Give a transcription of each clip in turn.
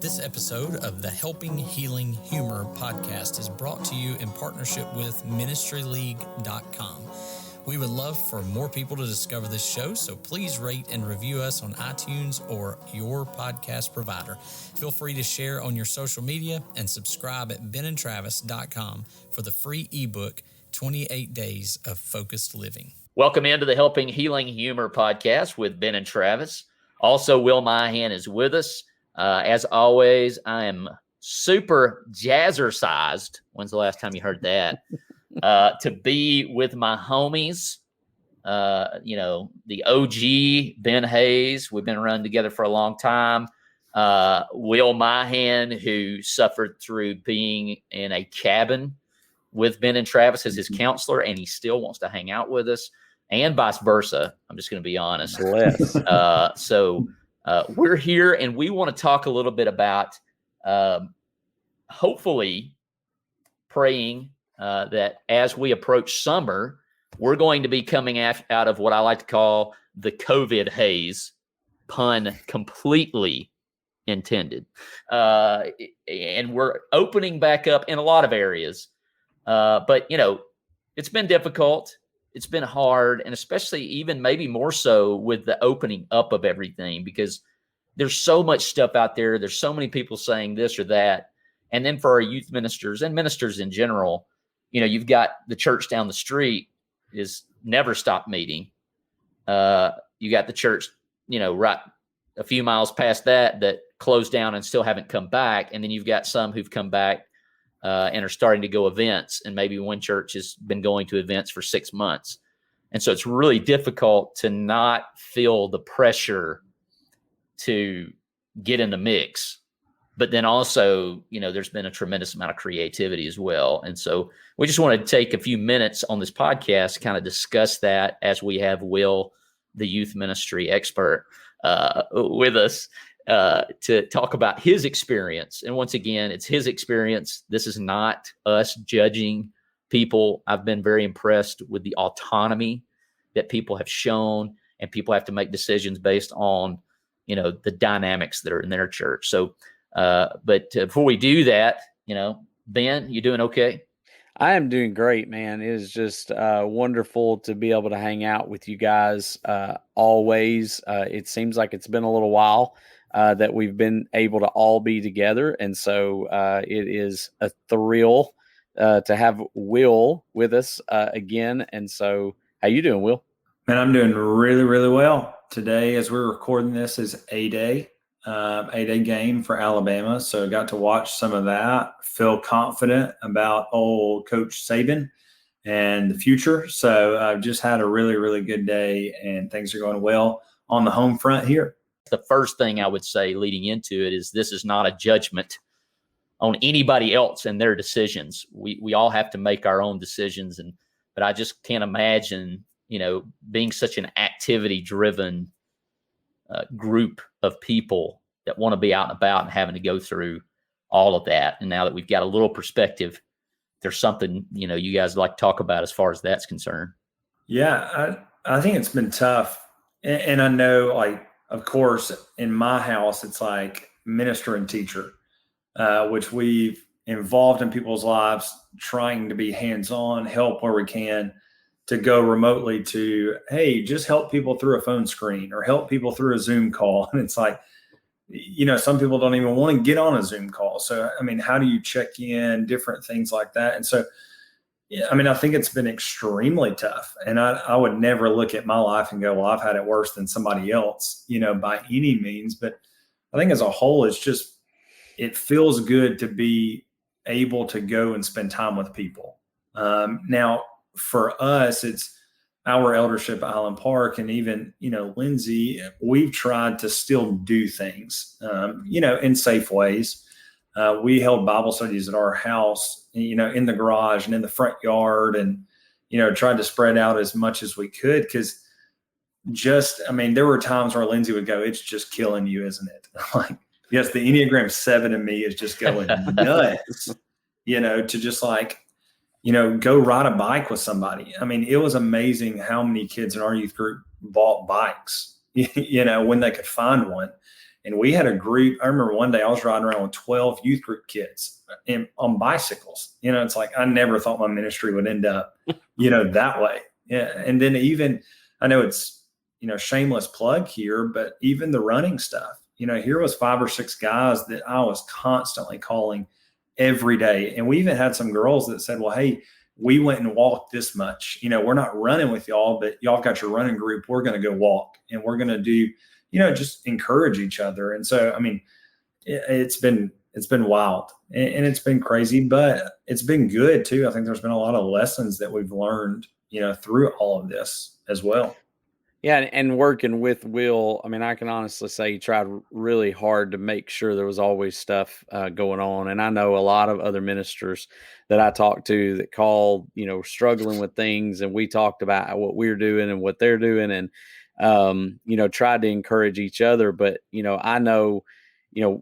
This episode of the Helping Healing Humor podcast is brought to you in partnership with ministryleague.com. We would love for more people to discover this show, so please rate and review us on iTunes or your podcast provider. Feel free to share on your social media and subscribe at benandtravis.com for the free ebook, 28 Days of Focused Living. Welcome into the Helping Healing Humor podcast with Ben and Travis. Also, Will Myhan is with us. As always, I am super jazzercised. When's the last time you heard that? To be with my homies, the OG Ben Hayes. We've been running together for a long time. Will Myhan, who suffered through being in a cabin with Ben and Travis as his counselor, and he still wants to hang out with us, and vice versa. I'm just going to be honest. So we're here, and we want to talk a little bit about hopefully praying that as we approach summer, we're going to be coming out of what I like to call the COVID haze, pun completely intended. And we're opening back up in a lot of areas. But, it's been difficult. It's been hard, and especially even maybe more so with the opening up of everything, because there's so much stuff out there. There's so many people saying this or that. And then for our youth ministers and ministers in general, you've got the church down the street is never stopped meeting. You got the church, right a few miles past that closed down and still haven't come back. And then you've got some who've come back and are starting to go events. And maybe one church has been going to events for 6 months. And so it's really difficult to not feel the pressure to get in the mix. But then also, there's been a tremendous amount of creativity as well. And so we just want to take a few minutes on this podcast to kind of discuss that as we have Will, the youth ministry expert, with us to talk about his experience. And once again, it's his experience. This is not us judging people. I've been very impressed with the autonomy that people have shown, and people have to make decisions based on, the dynamics that are in their church. So, but before we do that, Ben, you doing okay? I am doing great, man. It is just wonderful to be able to hang out with you guys always. It seems like it's been a little while that we've been able to all be together. And so it is a thrill to have Will with us again. And so how you doing, Will? Man, I'm doing really, really well. Today, as we're recording this, is A-Day game for Alabama. So I got to watch some of that, feel confident about old Coach Saban and the future. So I've just had a really, really good day, and things are going well on the home front here. The first thing I would say leading into it is this is not a judgment on anybody else and their decisions. We all have to make our own decisions. But I just can't imagine, being such an activity-driven group of people that want to be out and about and having to go through all of that. And now that we've got a little perspective, there's something, you guys like to talk about as far as that's concerned. Yeah, I think it's been tough. And I know, of course, in my house, it's like minister and teacher, which we've involved in people's lives, trying to be hands-on, help where we can, to go remotely to, hey, just help people through a phone screen or help people through a Zoom call. And it's like, some people don't even want to get on a Zoom call. So, how do you check in, different things like that? And so, I think it's been extremely tough. And I would never look at my life and go, well, I've had it worse than somebody else, by any means. But I think as a whole, it feels good to be able to go and spend time with people. Now, for us, it's our eldership at Highland Park, and even, Lindsay, we've tried to still do things, in safe ways. We held Bible studies at our house, in the garage and in the front yard, and, tried to spread out as much as we could, because there were times where Lindsay would go, it's just killing you, isn't it? Like, yes, the Enneagram 7 in me is just going nuts, to just go ride a bike with somebody. It was amazing how many kids in our youth group bought bikes, when they could find one. And we had a group. I remember one day I was riding around with 12 youth group kids on bicycles. It's like, I never thought my ministry would end up, that way. Yeah. And then even, I know it's, shameless plug here, but even the running stuff, here was 5 or 6 guys that I was constantly calling every day. And we even had some girls that said, well, hey, we went and walked this much. We're not running with y'all, but y'all got your running group. We're going to go walk, and we're going to do, just encourage each other. And so, I mean, it's been wild, and it's been crazy, but it's been good too. I think there's been a lot of lessons that we've learned, through all of this as well. Yeah, and working with Will, I mean, I can honestly say he tried really hard to make sure there was always stuff going on. And I know a lot of other ministers that I talked to that called, struggling with things, and we talked about what we're doing and what they're doing, and tried to encourage each other. But I know,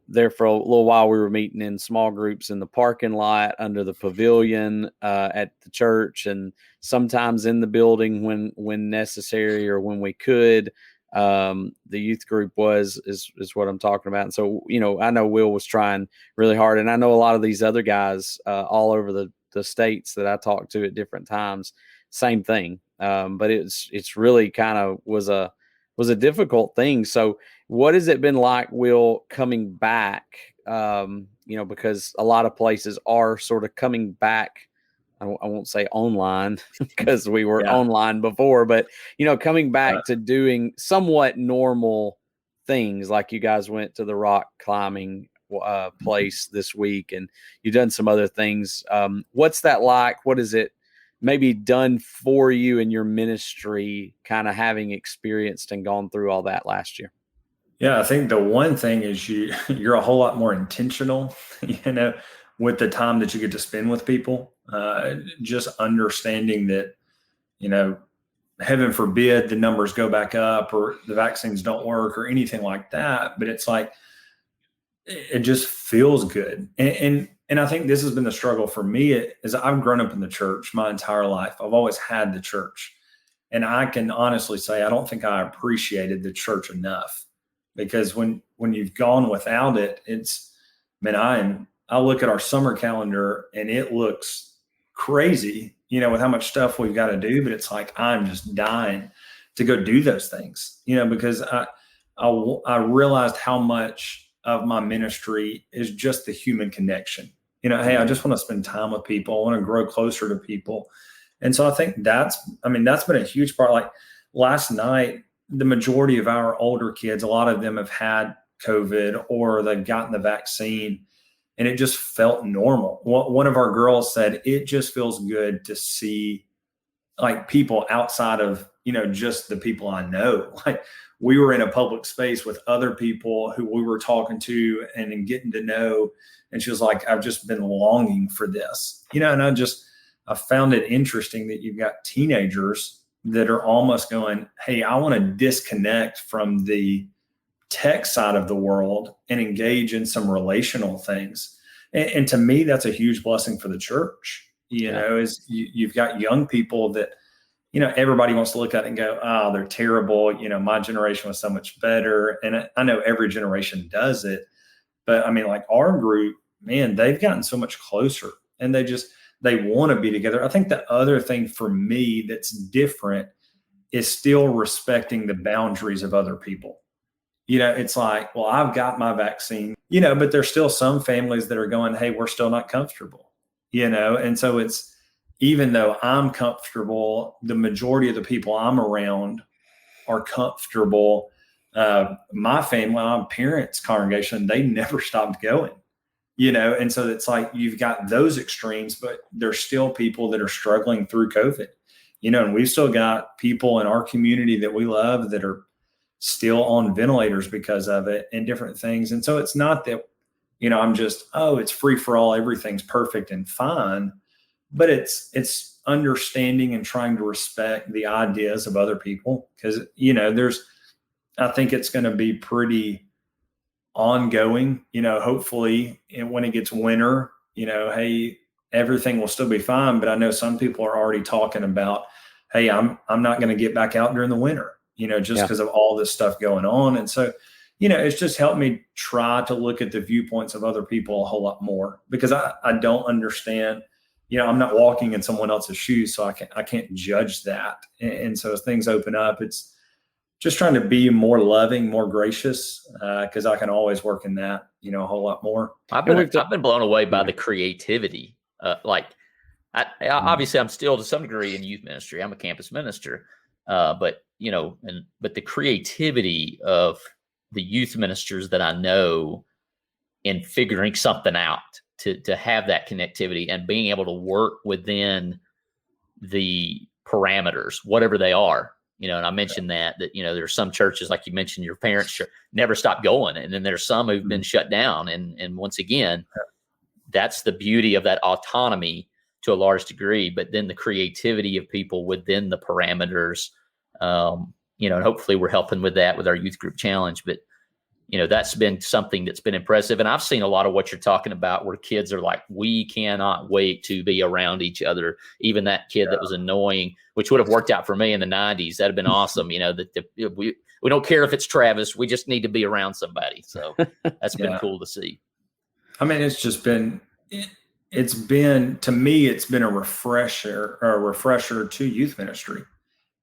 there for a little while we were meeting in small groups in the parking lot, under the pavilion at the church, and sometimes in the building when necessary or when we could. The youth group is what I'm talking about. And so, I know Will was trying really hard, and I know a lot of these other guys all over the states that I talked to at different times, same thing. But it's really kind of was a difficult thing. So what has it been like, Will, coming back? Because a lot of places are sort of coming back. I won't say online because we were online before, but coming back to doing somewhat normal things, like you guys went to the rock climbing place this week, and you've done some other things. What's that like? What is it maybe done for you in your ministry, kind of having experienced and gone through all that last year? Yeah, I think the one thing is you're a whole lot more intentional, with the time that you get to spend with people. Just understanding that, heaven forbid the numbers go back up or the vaccines don't work or anything like that. But it's like, it just feels good. And I think this has been the struggle for me, is I've grown up in the church my entire life. I've always had the church. And I can honestly say, I don't think I appreciated the church enough, because when you've gone without it, I look at our summer calendar and it looks crazy, with how much stuff we've got to do, but it's like, I'm just dying to go do those things, because I realized how much of my ministry is just the human connection. Hey, I just want to spend time with people. I want to grow closer to people. And so I think that's been a huge part. Like last night, the majority of our older kids, a lot of them have had COVID or they've gotten the vaccine, and it just felt normal. One of our girls said, it just feels good to see like people outside of, just the people I know. Like we were in a public space with other people who we were talking to and getting to know. And she was like, I've just been longing for this, and I found it interesting that you've got teenagers that are almost going, hey, I want to disconnect from the tech side of the world and engage in some relational things. And to me, that's a huge blessing for the church, is you've got young people that, everybody wants to look at it and go, oh, they're terrible. My generation was so much better. And I know every generation does it, but I mean, like our group, man, they've gotten so much closer, and they want to be together. I think the other thing for me that's different is still respecting the boundaries of other people. It's like, well, I've got my vaccine, but there's still some families that are going, hey, we're still not comfortable, and so it's, even though I'm comfortable, the majority of the people I'm around are comfortable. My family, my parents' congregation, they never stopped going, and so it's like you've got those extremes, but there's still people that are struggling through COVID, and we've still got people in our community that we love that are still on ventilators because of it and different things. And so it's not that, I'm just, it's free for all, everything's perfect and fine, but it's understanding and trying to respect the ideas of other people. Cause I think it's going to be pretty ongoing, hopefully when it gets winter, hey, everything will still be fine. But I know some people are already talking about, hey, I'm not going to get back out during the winter, just because of all this stuff going on. And so, it's just helped me try to look at the viewpoints of other people a whole lot more, because I don't understand, I'm not walking in someone else's shoes, so I can't judge that. And so as things open up, it's just trying to be more loving, more gracious, because I can always work in that, a whole lot more. I've been blown away by the creativity. Obviously I'm still to some degree in youth ministry. I'm a campus minister, but the creativity of the youth ministers that I know in figuring something out to have that connectivity and being able to work within the parameters, whatever they are. And I mentioned that there's some churches, like you mentioned, your parents never stopped going. And then there's some who've been shut down. And once again, that's the beauty of that autonomy to a large degree, but then the creativity of people within the parameters, and hopefully we're helping with that with our youth group challenge. But, that's been something that's been impressive. And I've seen a lot of what you're talking about where kids are like, we cannot wait to be around each other. Even that kid that was annoying, which would have worked out for me in the 90s. That'd have been awesome. We don't care if it's Travis. We just need to be around somebody. So that's been cool to see. I mean, it's just been, to me, it's been a refresher to youth ministry.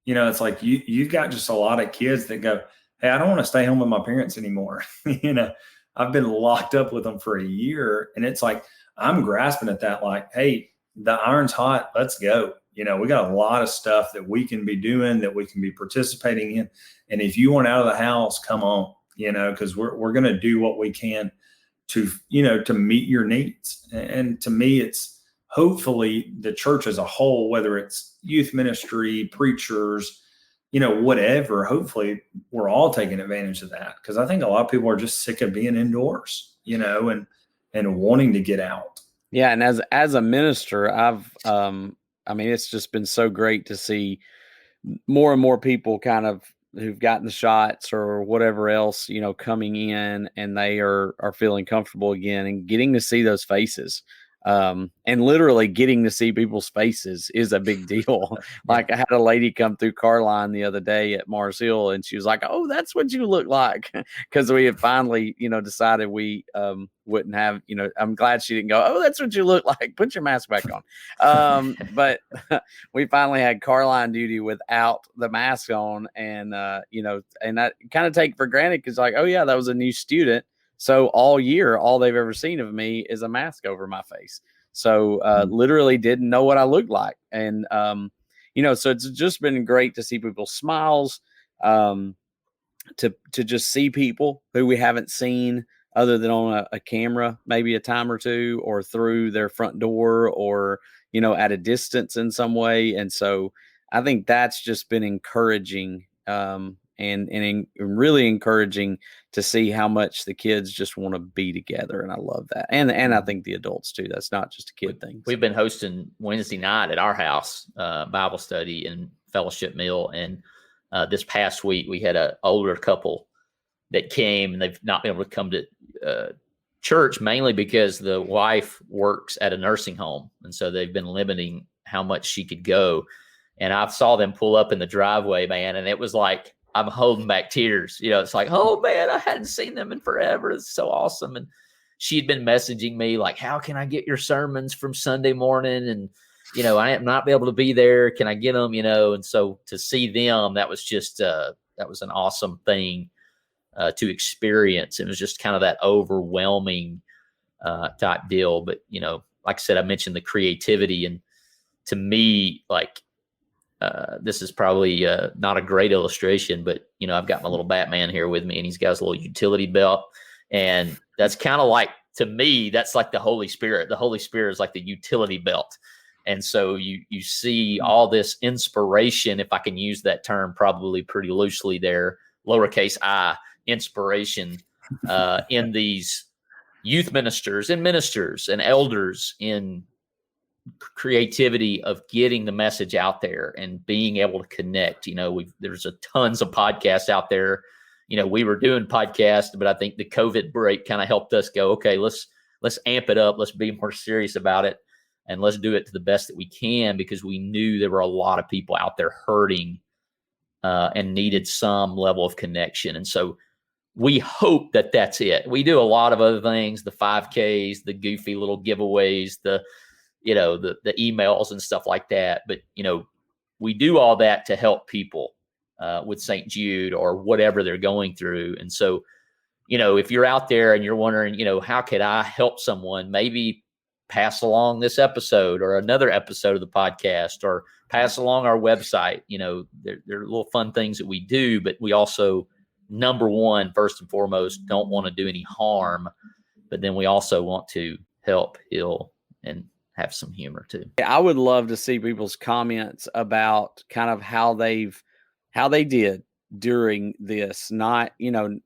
It's like you've got just a lot of kids that go, hey, I don't want to stay home with my parents anymore. I've been locked up with them for a year. And it's like, I'm grasping at that, like, hey, the iron's hot. Let's go. We got a lot of stuff that we can be doing, that we can be participating in. And if you want out of the house, come on, because we're going to do what we can to meet your needs. And to me, it's hopefully the church as a whole, whether it's youth ministry, preachers, whatever, hopefully we're all taking advantage of that. Because I think a lot of people are just sick of being indoors, and wanting to get out. Yeah. And as a minister, it's just been so great to see more and more people kind of who've gotten the shots or whatever else, coming in, and they are feeling comfortable again, and getting to see those faces. And literally getting to see people's faces is a big deal. Like, I had a lady come through Carline the other day at Mars Hill, and she was like, "Oh, that's what you look like." Cause we had finally, decided we, wouldn't have, I'm glad she didn't go, "Oh, that's what you look like. Put your mask back on." But we finally had Carline duty without the mask on. And, and I kind of take for granted, cause like, oh yeah, that was a new student. So all year, all they've ever seen of me is a mask over my face. So literally didn't know what I looked like. And, so it's just been great to see people's smiles, to just see people who we haven't seen other than on a camera, maybe a time or two, or through their front door, or, at a distance in some way. And so I think that's just been encouraging, and really encouraging to see how much the kids just want to be together. And I love that. And I think the adults too. That's not just a kid thing. We've been hosting Wednesday night at our house, Bible study and fellowship meal. And this past week we had an older couple that came, and they've not been able to come to church, mainly because the wife works at a nursing home. And so they've been limiting how much she could go. And I saw them pull up in the driveway, man. And it was like, I'm holding back tears. It's like, oh man, I hadn't seen them in forever. It's so awesome. And she'd been messaging me like, how can I get your sermons from Sunday morning? And, I am not be able to be there. Can I get them? And so to see them, that was just, that was an awesome thing to experience. It was just kind of that overwhelming type deal. But, like I said, I mentioned the creativity, and to me, like, this is probably not a great illustration, but I've got my little Batman here with me, and he's got his little utility belt, and that's kind of like, to me, that's like the Holy Spirit. The Holy Spirit is like the utility belt, and so you see all this inspiration, if I can use that term, probably pretty loosely there, lowercase I, inspiration, in these youth ministers and elders, in creativity of getting the message out there and being able to connect. There's tons of podcasts out there. We were doing podcasts, but I think the COVID break kind of helped us go, okay, let's amp it up. Let's be more serious about it, and let's do it to the best that we can, because we knew there were a lot of people out there hurting and needed some level of connection. And so we hope that that's it. We do a lot of other things, the 5Ks, the goofy little giveaways, the emails and stuff like that. But, we do all that to help people with St. Jude or whatever they're going through. And so, if you're out there and you're wondering, how could I help someone, maybe pass along this episode or another episode of the podcast, or pass along our website. There are little fun things that we do, but we also, number one, first and foremost, don't want to do any harm, but then we also want to help, heal, and have some humor too. I would love to see people's comments about kind of how they did during this. Not,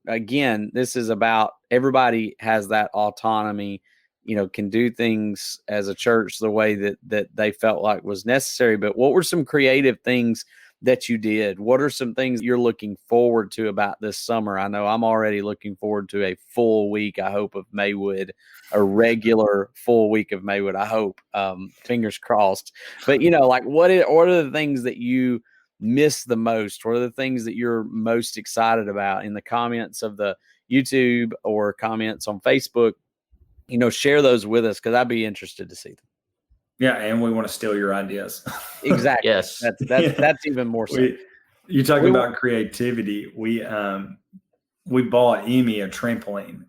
again, this is about everybody has that autonomy, can do things as a church the way that they felt like was necessary. But what were some creative things that you did? What are some things you're looking forward to about this summer? I know I'm already looking forward to a full week, I hope, of Maywood, a regular full week of Maywood, I hope, fingers crossed. But, like what are the things that you miss the most? What are the things that you're most excited about? In the comments of the YouTube or comments on Facebook, share those with us, because I'd be interested to see them. Yeah, and we want to steal your ideas. Exactly. Yes. That's even more so. You're talking about creativity. We bought Amy a trampoline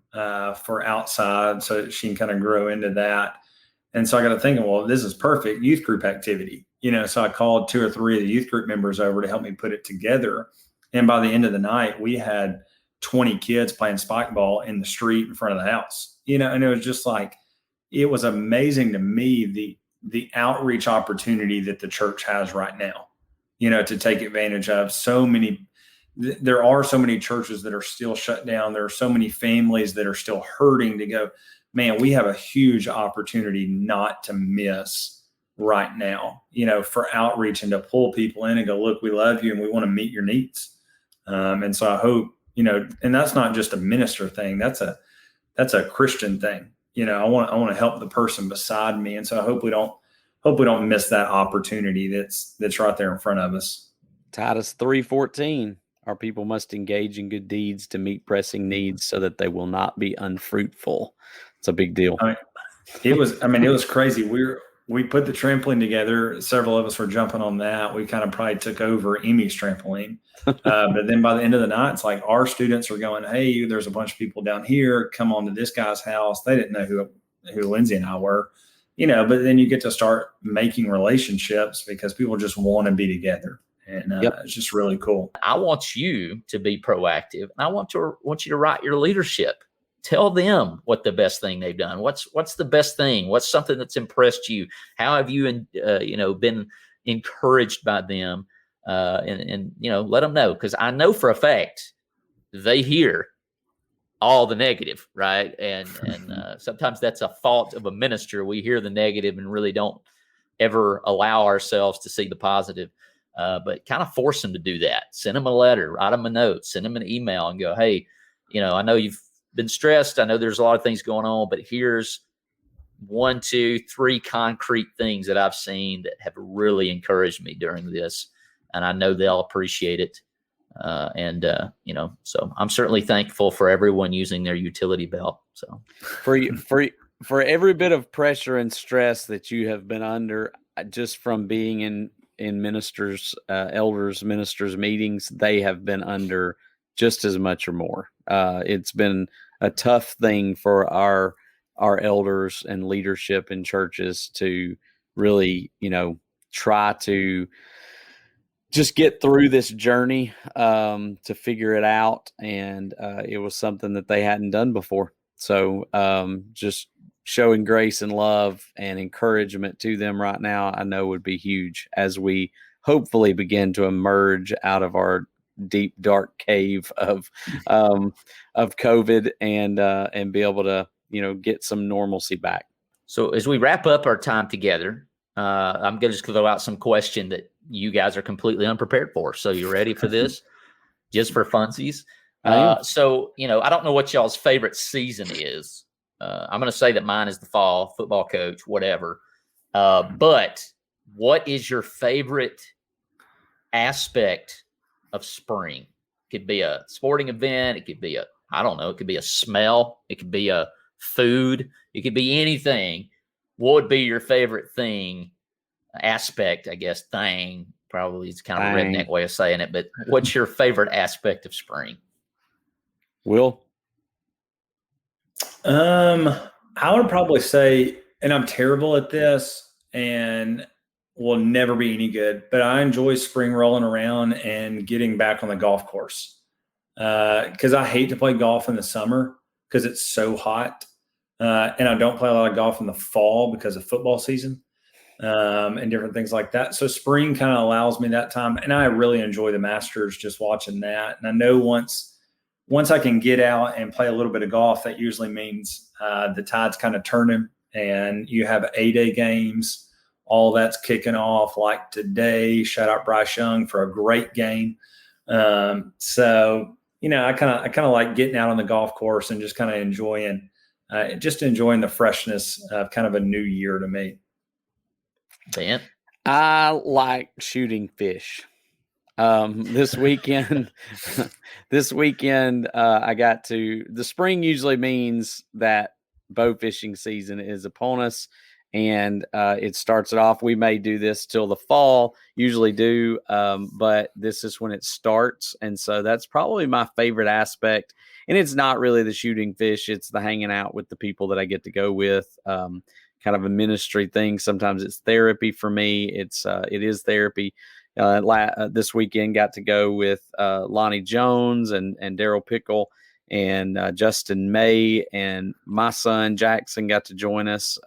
for outside so that she can kind of grow into that. And so I got to thinking, well, this is perfect youth group activity. So I called 2 or 3 of the youth group members over to help me put it together. And by the end of the night, we had 20 kids playing spike ball in the street in front of the house. And it was just like, it was amazing to me, the outreach opportunity that the church has right now, to take advantage of. There are so many churches that are still shut down. There are so many families that are still hurting to go, man, we have a huge opportunity not to miss right now, for outreach and to pull people in and go, look, we love you and we want to meet your needs. And so I hope, and that's not just a minister thing. That's a Christian thing. I want to help the person beside me. And so I hope we don't miss that opportunity that's right there in front of us. Titus 3:14, our people must engage in good deeds to meet pressing needs so that they will not be unfruitful. It's a big deal. It was crazy. We put the trampoline together. Several of us were jumping on that. We kind of probably took over Amy's trampoline. But then by the end of the night, it's like our students are going, hey, there's a bunch of people down here. Come on to this guy's house. They didn't know who Lindsay and I were, but then you get to start making relationships because people just want to be together. And It's just really cool. I want you to be proactive. And I want you to write your leadership. Tell them what the best thing they've done. What's the best thing? What's something that's impressed you? How have you, been encouraged by them? And let them know, because I know for a fact they hear all the negative, right? And sometimes that's a fault of a minister. We hear the negative and really don't ever allow ourselves to see the positive. But kind of force them to do that. Send them a letter, write them a note, send them an email, and go, hey, I know you've been stressed. I know there's a lot of things going on, but here's 1, 2, 3 concrete things that I've seen that have really encouraged me during this. And I know they'll appreciate it. So I'm certainly thankful for everyone using their utility belt. So for every bit of pressure and stress that you have been under, just from being in ministers, elders, ministers meetings, they have been under just as much or more. It's been a tough thing for our elders and leadership in churches to really, try to just get through this journey, to figure it out. And it was something that they hadn't done before. So just showing grace and love and encouragement to them right now, I know would be huge as we hopefully begin to emerge out of our deep, dark cave of COVID and be able to, get some normalcy back. So as we wrap up our time together, I'm going to just throw out some question that you guys are completely unprepared for. So you ready for this? Just for funsies. So, I don't know what y'all's favorite season is. I'm going to say that mine is the fall, football coach, whatever. But what is your favorite aspect of spring? It could be a sporting event. It could be a I don't know. It could be a smell. It could be a food. It could be anything. What would be your favorite thing, aspect, I guess, thing? Probably it's kind of a redneck way of saying it, but what's your favorite aspect of spring? Will? I would probably say, and I'm terrible at this and will never be any good, but I enjoy spring rolling around and getting back on the golf course. Because I hate to play golf in the summer because it's so hot. And I don't play a lot of golf in the fall because of football season and different things like that. So spring kind of allows me that time. And I really enjoy the Masters, just watching that. And I know once I can get out and play a little bit of golf, that usually means the tide's kind of turning and you have 8-day games. All that's kicking off like today. Shout out Bryce Young for a great game. So, I kind of like getting out on the golf course and just kind of enjoying the freshness of kind of a new year to me. Dan? I like shooting fish. This weekend, I got to. The spring usually means that bow fishing season is upon us, and it starts it off. We may do this till the fall, usually do, but this is when it starts, and so that's probably my favorite aspect. And it's not really the shooting fish; it's the hanging out with the people that I get to go with. Kind of a ministry thing. Sometimes it's therapy for me. It is therapy. This weekend got to go with Lonnie Jones and Daryl Pickle and Justin May, and my son Jackson got to join us,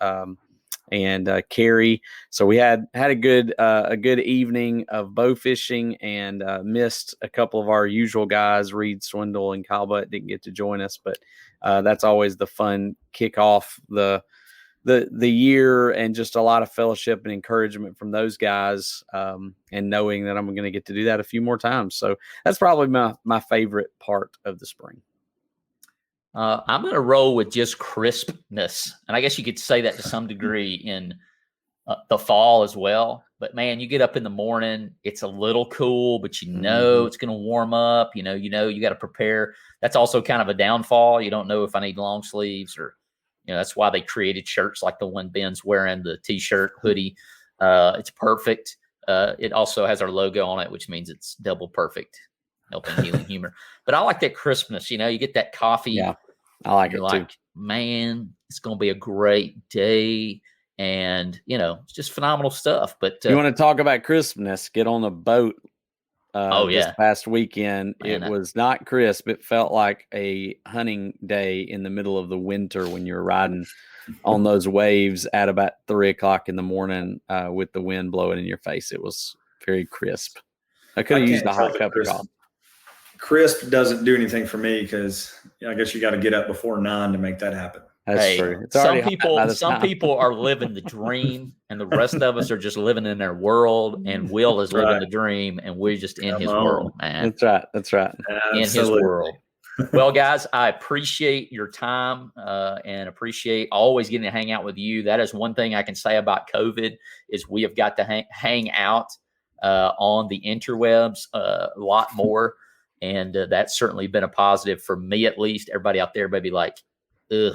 and Carrie. So we had a good evening of bow fishing, and missed a couple of our usual guys. Reed Swindle and Kyle Butt didn't get to join us, but that's always the fun kick off the year, and just a lot of fellowship and encouragement from those guys, and knowing that I'm going to get to do that a few more times. So that's probably my favorite part of the spring. I'm going to roll with just crispness. And I guess you could say that to some degree in the fall as well. But man, you get up in the morning, it's a little cool, but it's going to warm up, you got to prepare. That's also kind of a downfall. You don't know if I need long sleeves or, that's why they created shirts like the one Ben's wearing, the t-shirt hoodie. It's perfect. It also has our logo on it, which means it's double perfect, helping healing humor. But I like that crispness. You get that coffee. Yeah, I like it too. Man, it's going to be a great day. And, it's just phenomenal stuff. But you want to talk about crispness, get on a boat. This past weekend, man, it was not crisp. It felt like a hunting day in the middle of the winter when you're riding on those waves at about 3:00 in the morning with the wind blowing in your face. It was very crisp. I could have used a hot cup of coffee. Crisp doesn't do anything for me because I guess you got to get up before 9 to make that happen. That's true. Some people are living the dream, and the rest of us are just living in their world. And Will is living the dream, and we're just in his world, man. That's right. In his world. Well, guys, I appreciate your time and appreciate always getting to hang out with you. That is one thing I can say about COVID is we have got to hang out on the interwebs a lot more, and that's certainly been a positive for me, at least. Everybody out there may be like, ugh.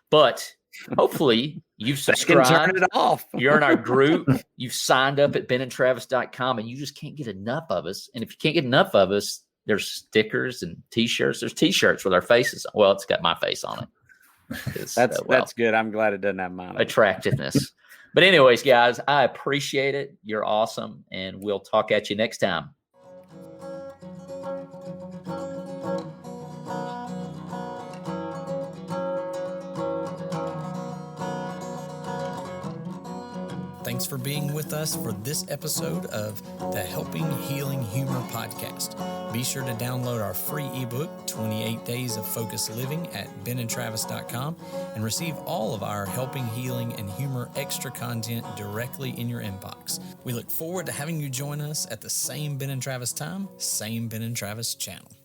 But hopefully you've subscribed. Turn it off. You're in our group. You've signed up at benandtravis.com, and you just can't get enough of us. And if you can't get enough of us, there's stickers and T-shirts. There's T-shirts with our faces. Well, it's got my face on it. That's good. I'm glad it doesn't have mine. Attractiveness. But anyways, guys, I appreciate it. You're awesome, and we'll talk at you next time. Thanks for being with us for this episode of the Helping Healing Humor podcast. Be sure to download our free ebook, 28 Days of Focused Living, at benandtravis.com and receive all of our Helping Healing and Humor extra content directly in your inbox. We look forward to having you join us at the same Ben and Travis time, same Ben and Travis channel.